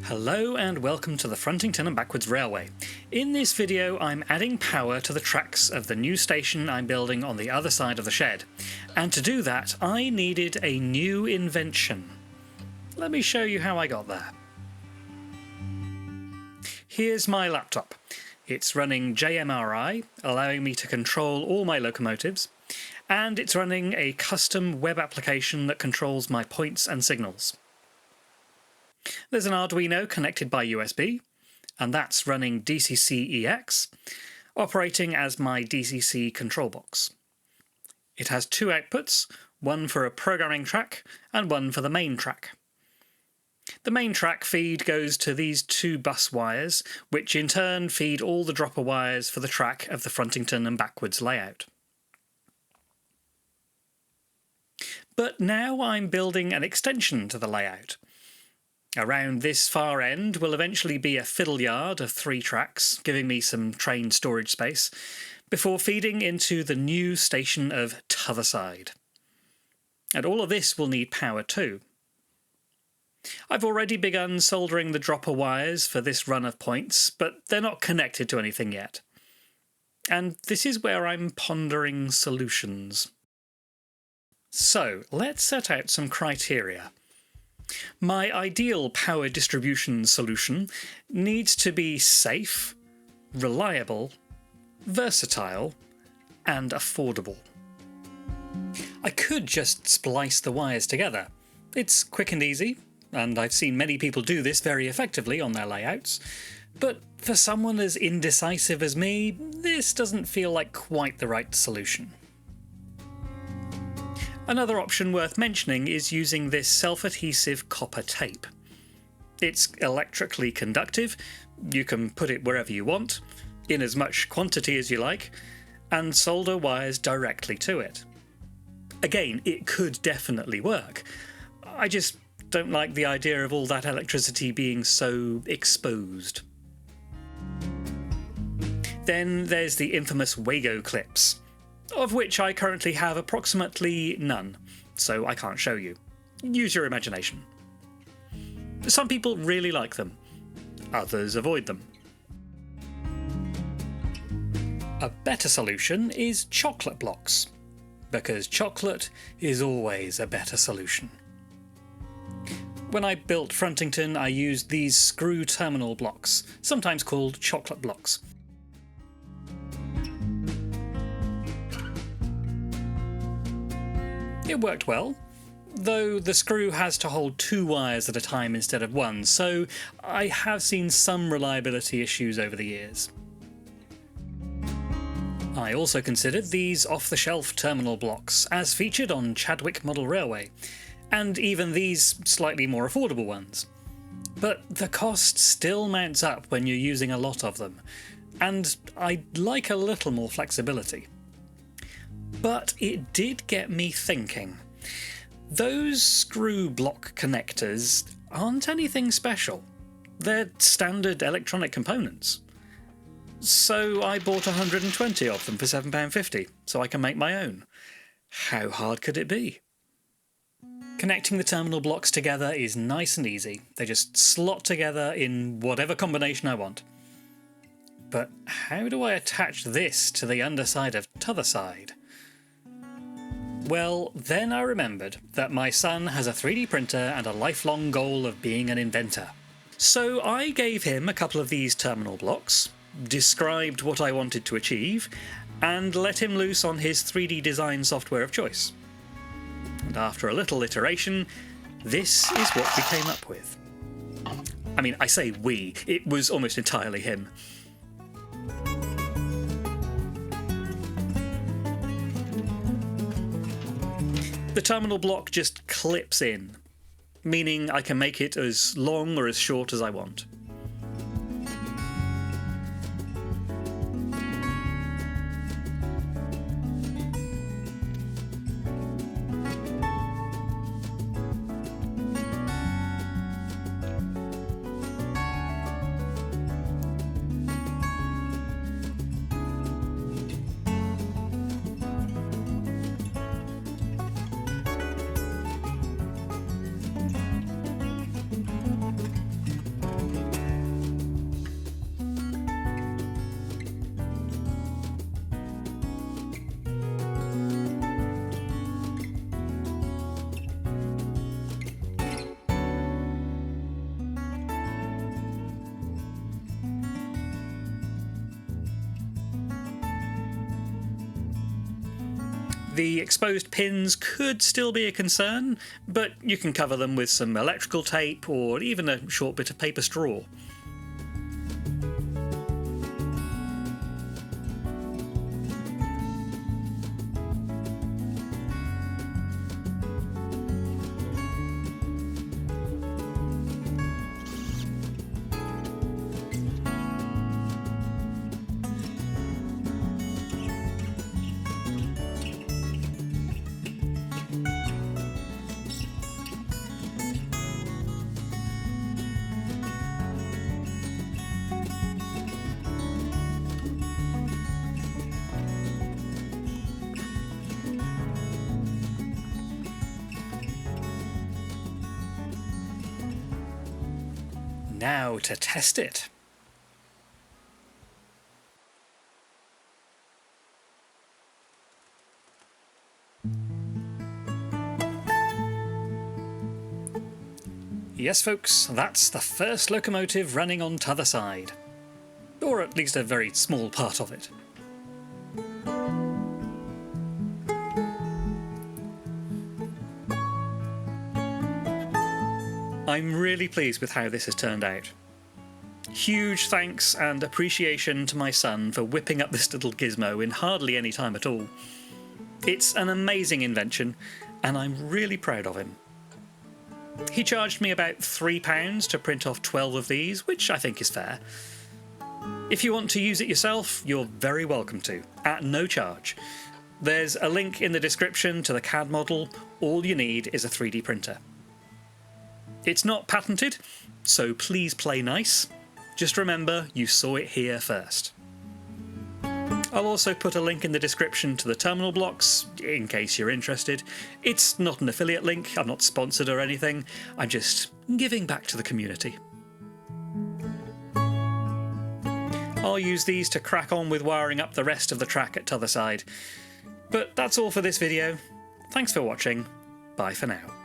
Hello and welcome to the Frontington and Backwoods Railway. In this video I'm adding power to the tracks of the new station I'm building on the other side of the shed. And to do that I needed a new invention. Let me show you how I got there. Here's my laptop. It's running JMRI, allowing me to control all my locomotives, and it's running a custom web application that controls my points and signals. There's an Arduino connected by USB, and that's running DCC-EX, operating as my DCC control box. It has two outputs, one for a programming track and one for the main track. The main track feed goes to these two bus wires, which in turn feed all the dropper wires for the track of the Frontington and Backwoods layout. But now I'm building an extension to the layout. Around this far end will eventually be a fiddle yard of 3 tracks, giving me some train storage space, before feeding into the new station of Tutherside. And all of this will need power too. I've already begun soldering the dropper wires for this run of points, but they're not connected to anything yet. And this is where I'm pondering solutions. So, let's set out some criteria. My ideal power distribution solution needs to be safe, reliable, versatile, and affordable. I could just splice the wires together. It's quick and easy, and I've seen many people do this very effectively on their layouts, but for someone as indecisive as me, this doesn't feel like quite the right solution. Another option worth mentioning is using this self-adhesive copper tape. It's electrically conductive, you can put it wherever you want, in as much quantity as you like, and solder wires directly to it. Again, it could definitely work. I just don't like the idea of all that electricity being so exposed. Then there's the infamous Wago clips, of which I currently have approximately none, so I can't show you. Use your imagination. Some people really like them, others avoid them. A better solution is chocolate blocks, because chocolate is always a better solution. When I built Frontington, I used these screw terminal blocks, sometimes called chocolate blocks. It worked well, though the screw has to hold 2 wires at a time instead of 1, so I have seen some reliability issues over the years. I also considered these off-the-shelf terminal blocks, as featured on Chadwick Model Railway, and even these slightly more affordable ones. But the cost still mounts up when you're using a lot of them, and I'd like a little more flexibility. But it did get me thinking. Those screw block connectors aren't anything special. They're standard electronic components. So I bought 120 of them for £7.50, so I can make my own. How hard could it be? Connecting the terminal blocks together is nice and easy. They just slot together in whatever combination I want. But how do I attach this to the underside of Tutherside? Well, then I remembered that my son has a 3D printer and a lifelong goal of being an inventor. So I gave him a couple of these terminal blocks, described what I wanted to achieve, and let him loose on his 3D design software of choice. And after a little iteration, this is what we came up with. I mean, I say we, it was almost entirely him. The terminal block just clips in, meaning I can make it as long or as short as I want. The exposed pins could still be a concern, but you can cover them with some electrical tape or even a short bit of paper straw. Now to test it. Yes folks, that's the first locomotive running on Tutherside. Or at least a very small part of it. I'm really pleased with how this has turned out. Huge thanks and appreciation to my son for whipping up this little gizmo in hardly any time at all. It's an amazing invention, and I'm really proud of him. He charged me about £3 to print off 12 of these, which I think is fair. If you want to use it yourself, you're very welcome to, at no charge. There's a link in the description to the CAD model. All you need is a 3D printer. It's not patented, so please play nice. Just remember you saw it here first. I'll also put a link in the description to the terminal blocks, in case you're interested. It's not an affiliate link, I'm not sponsored or anything, I'm just giving back to the community. I'll use these to crack on with wiring up the rest of the track at Tutherside. But that's all for this video. Thanks for watching. Bye for now.